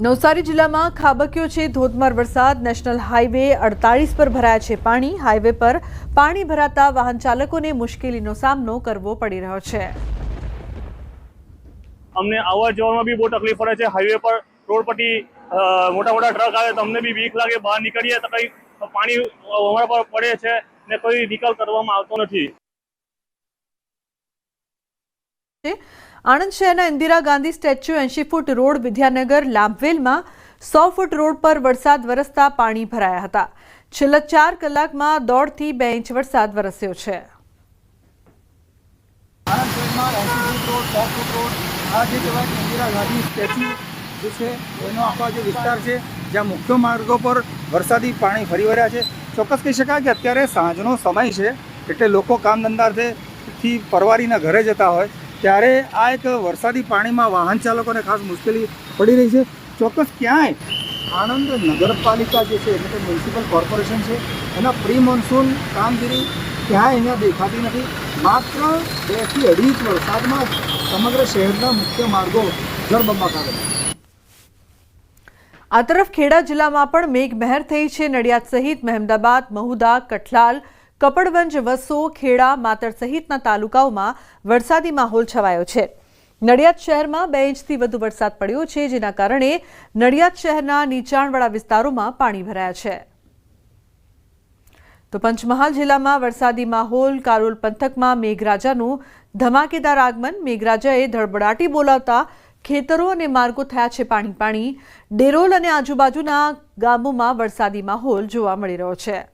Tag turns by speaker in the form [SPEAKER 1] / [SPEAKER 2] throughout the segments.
[SPEAKER 1] નવસારી જિલ્લામાં ખાબક્યો છે ધોધમાર વરસાદ। નેશનલ હાઈવે 48 પર ભરાયા છે પાણી। હાઈવે પર પાણી ભરાતા વાહન ચાલકોને મુશ્કેલીનો સામનો કરવો પડી રહ્યો છે।
[SPEAKER 2] અમને આવવા જવામાં બી બહુ તકલીફ પડે છે। હાઈવે પર રોડ પરથી મોટા ટ્રક આવે તો અમને બી બીક લાગે, બહાર નીકળીએ તો કઈ પાણી અમારા પર પડે છે ને કોઈ નિકાલ કરવામાં આવતો નથી।
[SPEAKER 1] આણંદ શહેરના Indira Gandhi statue 80 foot road Vidyanagar લાંભવેલમાં 100 ફૂટ રોડ પર વરસાદ વરસતા પાણી ભરાયા હતા। છેલ્લા 4 કલાકમાં 1.5 થી 2 ઇંચ વરસાદ વરસ્યો છે।
[SPEAKER 3] આણંદ શહેરમાં 80 ફૂટ રોડ, 100 ફૂટ રોડ, આ જે કહેવાય ઇન્દિરા ગાંધી સ્ટેચ્યુ જે છે એનો આખો જે વિસ્તાર છે જ્યાં મુખ્ય માર્ગો પર વરસાદી પાણી ફરી વળ્યા છે। ચોક્કસ કહી શકાય કે અત્યારે સાંજનો સમય છે એટલે લોકો કામ ધંધાથી પરવારીના ઘરે જતા હોય ત્યારે આ એક વરસાદી પાણીમાં વાહન ચાલકોને ખાસ મુશ્કેલી પડી રહી છે। ચોક્કસ ક્યાંય આણંદ નગરપાલિકા જે છે એટલે કે મ્યુનિસિપલ કોર્પોરેશન છે એના પ્રી મોન્સૂન કામગીરી ક્યાંય અહીંયા દેખાતી નથી। માત્ર 2 થી 2.5 ઇંચ વરસાદમાં જ સમગ્ર શહેરના મુખ્ય માર્ગો જળબંબાકાર બન્યા।
[SPEAKER 1] આ તરફ ખેડા જિલ્લામાં પણ મેઘમહેર થઈ છે। નડિયાદ સહિત મહેમદાબાદ, મહુધા, કઠલાલ, કપડવંજ, વસો, ખેડા, માતર સહિતના તાલુકાઓમાં વરસાદી માહોલ છવાયો છે। નડિયાદ શહેરમાં 2 ઇંચથી વધુ વરસાદ પડ્યો છે, જેના કારણે નડિયાદ શહેરના નીચાણવાળા વિસ્તારોમાં પાણી ભરાયા છે। તો પંચમહાલ જિલ્લામાં વરસાદી માહોલ। કારોલ પંથકમાં મેઘરાજાનું ધમાકેદાર આગમન। મેઘરાજાએ ધડબડાટી બોલાવતા ખેતરો અને માર્ગો થયા છે પાણી। ડેરોલ અને આજુબાજુના ગામોમાં વરસાદી માહોલ જોવા મળી રહ્યો છે।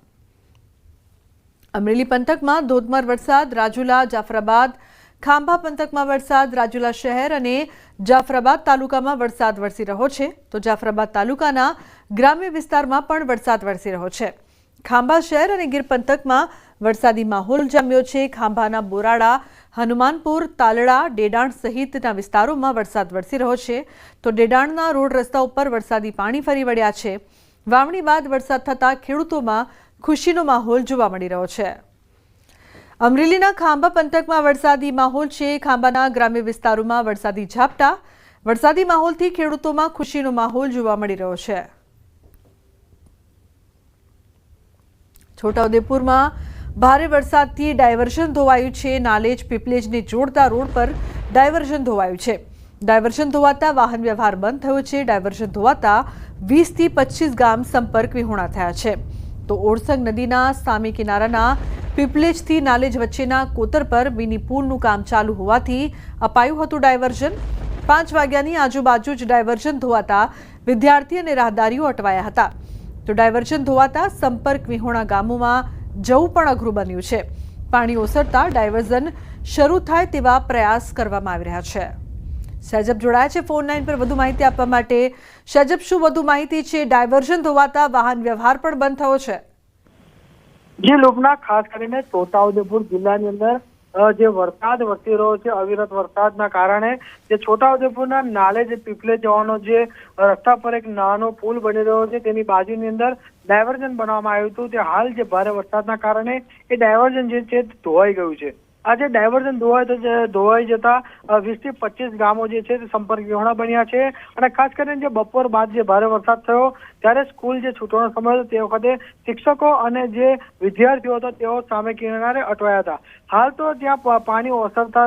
[SPEAKER 1] અમરેલી પંથકમાં ધોધમાર વરસાદ। રાજુલા, જાફરાબાદ, ખાંભા પંથકમાં વરસાદ। રાજુલા શહેર અને જાફરાબાદ તાલુકામાં વરસાદ વરસી રહ્યો છે, તો જાફરાબાદ તાલુકાના ગ્રામ્ય વિસ્તારમાં પણ વરસાદ વરસી રહ્યો છે। ખાંભા શહેર અને ગીર પંથકમાં વરસાદી માહોલ જામ્યો છે। ખાંભાના બોરાડા, હનુમાનપુર, તાલડા, ડેડાણ સહિતના વિસ્તારોમાં વરસાદ વરસી રહ્યો છે, તો ડેડાણના રોડ રસ્તા ઉપર વરસાદી પાણી ફરી વળ્યા છે। વાવણી બાદ વરસાદ થતાં ખેડૂતોમાં ખુશીનો માહોલ જોવા મળી રહ્યો છે। અમરેલીના ખાંભા પંથકમાં વરસાદી માહોલ છે। ખાંભાના ગ્રામ્ય વિસ્તારોમાં વરસાદી ઝાપટા। વરસાદી માહોલથી ખેડૂતોમાં ખુશીનો માહોલ જોવા મળી રહ્યો છે। છોટાઉદેપુરમાં ભારે વરસાદથી ડાયવર્ઝન ધોવાયું છે। નાલેજ પીપલેજને જોડતા રોડ પર ડાયવર્ઝન ધોવાયું છે। ડાયવર્ઝન ધોવાતા વાહન વ્યવહાર બંધ થયો છે। ડાયવર્ઝન ધોવાતા 20 થી 25 ગામ સંપર્ક વિહોણા થયા છે। તો ઓરસંગ નદીના સામે કિનારાના પીપલેજથી નાલેજ વચ્ચેના કોતર પર મિની પુલનું કામ ચાલુ હોવાથી અપાયું હતું ડાયવર્ઝન। 5 વાગ્યાની આજુબાજુ જ ડાયવર્ઝન ધોવાતા વિદ્યાર્થી અને રાહદારીઓ અટવાયા હતા। તો ડાયવર્ઝન ધોવાતા સંપર્ક વિહોણા ગામોમાં જવું પણ અઘરું બન્યું છે। પાણી ઓસરતા ડાયવર્ઝન શરૂ થાય તેવા પ્રયાસ કરવામાં આવી રહ્યા છે। સૈજબ જોડાયા છે ફોન લાઈન પર વધુ માહિતી આપવા માટે। સૈજબ, શું વધુ માહિતી છે? ડાયવર્ઝન ધોવાતા વાહન વ્યવહાર પણ બંધ થયો છે?
[SPEAKER 4] જે લોકોના ખાસ કરીને છોટાઉદેપુર જિલ્લાની અંદર જે વરસાદ વરસી રહ્યો છે, અવિરત વરસાદના કારણે જે છોટાઉદેપુરના નાલે જે પીપલે જવાનો જે રસ્તા પર એક નાનો પુલ બની રહ્યો છે તેની બાજુની અંદર ડાયવર્ઝન બનાવવામાં આવ્યું હતું, તે હાલ જે ભારે વરસાદના કારણે એ ડાયવર્ઝન જે છે ધોવાઈ ગયું છે। આજે ડાયવર્ઝન ધોવાઈ જતા 20 થી 25 ગામો જે છે તે સંપર્ક વિહોણા બન્યા છે। અને ખાસ કરીને જે બપોર બાદ જે ભારે વરસાદ થયો ત્યારે સ્કૂલ જે છૂટવાનો સમય હતો તે વખતે શિક્ષકો અને જે વિદ્યાર્થીઓ હતા તેઓ સામે કિનારે અટવાયા હતા। હાલ તો ત્યાં પાણી ઓસરતા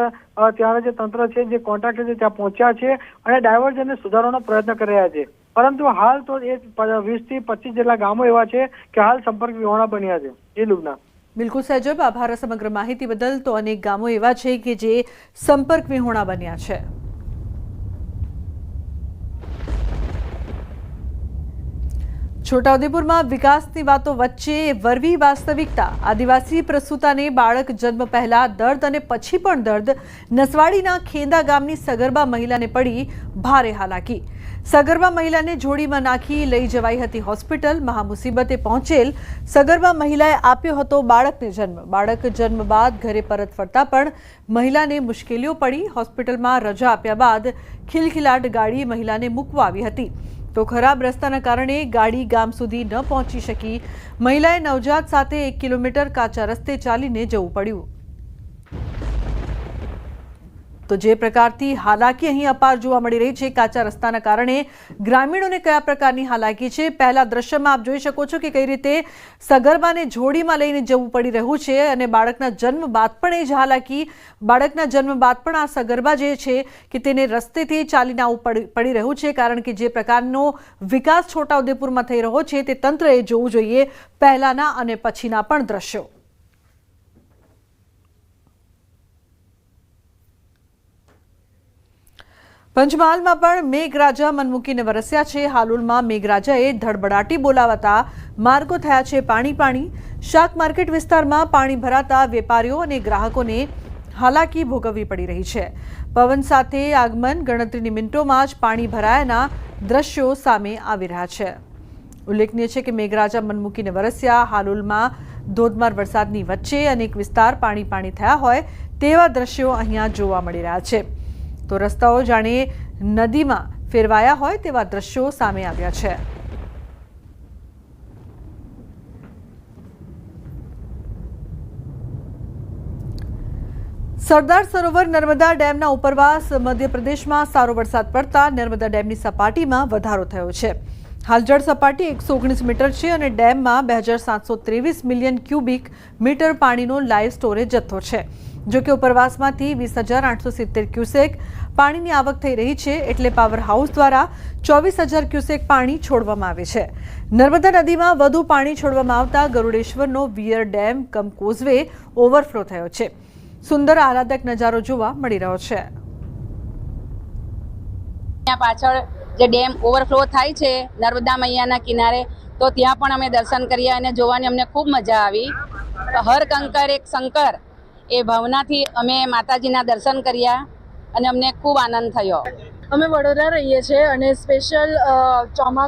[SPEAKER 4] ત્યારે જે તંત્ર છે, જે કોન્ટ્રાક્ટર છે ત્યાં પહોંચ્યા છે અને ડાયવર્ઝનને સુધારવાનો પ્રયત્ન કરી રહ્યા છે, પરંતુ હાલ તો એ 20 થી 25 જેટલા ગામો એવા છે કે હાલ સંપર્ક વિહોણા બન્યા છે। એ લુબના
[SPEAKER 1] બિલકુલ સૈજબ, આભાર સમગ્ર માહિતી બદલ। તો અનેક ગામો એવા છે કે જે સંપર્ક વિહોણા બન્યા છે। છોટાઉદેપુરમાં વિકાસની વાતો વચ્ચે વરવી વાસ્તવિકતા। આદિવાસી પ્રસૂતાને બાળક જન્મ પહેલા દર્દ અને પછી પણ દર્દ। નસવાડીના ખેંદા ગામની સગર્ભા મહિલાને પડી ભારે હાલાકી। સગર્ભા મહિલાને જોડીમાં નાખી લઈ જવાઈ હતી હોસ્પિટલ। મહામુસીબતે પહોંચેલ સગર્ભા મહિલાએ આપ્યો હતો બાળકને જન્મ। બાળક જન્મ બાદ ઘરે પરત ફરતા પણ મહિલાને મુશ્કેલીઓ પડી। હોસ્પિટલમાં રજા આપ્યા બાદ ખિલખિલાટ ગાડી મહિલાને મૂકવા આવી હતી, તો ખરાબ રસ્તાના કારણે ગાડી ગામ સુધી ન પહોંચી શકી। મહિલાએ નવજાત સાથે 1 કિલોમીટર કાચા રસ્તે ચાલીને જવું પડ્યું। તો જે પ્રકારથી હાલાકી અહીં અપાર જોવા મળી રહી છે, કાચા રસ્તાના કારણે ગ્રામીણોને કયા પ્રકારની હાલાકી છે, પહેલા દ્રશ્યમાં આપ જોઈ શકો છો કે કઈ રીતે સગર્ભાને જોડીમાં લઈને જવું પડી રહ્યું છે અને બાળકના જન્મ બાદ પણ એ જ હાલાકી, બાળકના જન્મ બાદ પણ આ સગર્ભા જે છે કે તેને રસ્તેથી ચાલીને આવવું પડી રહ્યું છે, કારણ કે જે પ્રકારનો વિકાસ છોટાઉદેપુરમાં થઈ રહ્યો છે તે તંત્રએ જોવું જોઈએ પહેલાના અને પછીના પણ દ્રશ્યો। પંચમહાલમાં પણ મેઘરાજા મન મૂકીને વરસ્યા છે। હાલોલમાં મેઘરાજાએ ધડબડાટી બોલાવતા માર્ગો થયા છે પાણી। શાક માર્કેટ વિસ્તારમાં પાણી ભરાતા વેપારીઓ અને ગ્રાહકોને હાલાકી ભોગવવી પડી રહી છે। પવન સાથે આગમન ગણતરીની મિનિટોમાં જ પાણી ભરાયાના દ્રશ્યો સામે આવી રહ્યા છે। ઉલ્લેખનીય છે કે મેઘરાજા મન મૂકીને વરસ્યા। હાલોલમાં ધોધમાર વરસાદની વચ્ચે અનેક વિસ્તાર પાણી થયા હોય તેવા દ્રશ્યો અહીંયા જોવા મળી રહ્યા છે। તો રસ્તાઓ જાણે નદીમાં ફેરવાયા હોય તેવા દ્રશ્યો સામે આવ્યા છે। સરદાર સરોવર નર્મદા ડેમના ઉપરવાસ મધ્યપ્રદેશમાં સારો વરસાદ પડતા નર્મદા ડેમની સપાટીમાં વધારો થયો છે। હાલ જળ સપાટી 119 મીટર છે અને ડેમમાં 2723 મિલિયન ક્યુબિક મીટર પાણીનો લાઈવ સ્ટોરેજ જથ્થો છે। જો કે ઉપરવાસમાંથી 20,870 ક્યુસેક પાણીની આવક થઈ રહી છે, એટલે પાવર હાઉસ દ્વારા 24,000 ક્યુસેક પાણી છોડવામાં આવે છે। નર્મદા નદીમાં વધુ પાણી છોડવામાં આવતા ગરુડેશ્વરનો વિયર ડેમ કમ કોઝવે ઓવરફ્લો થયો છે। સુંદર આહલાદક નજારો જોવા મળી રહ્યો છે।
[SPEAKER 5] ત્યાં પાછળ જે ડેમ ઓવરફ્લો થાય છે નર્મદા મૈયાના કિનારે, તો ત્યાં પણ અમે દર્શન કર્યા અને જોવાની અમને ખૂબ મજા આવી। હર કંકર એક શંકર એ ભાવનાથી અમે માતાજીના દર્શન કર્યા અને અમને ખૂબ આનંદ થયો।
[SPEAKER 6] અમે વડોદરા રહીએ છીએ અને સ્પેશિયલ ચોમાસા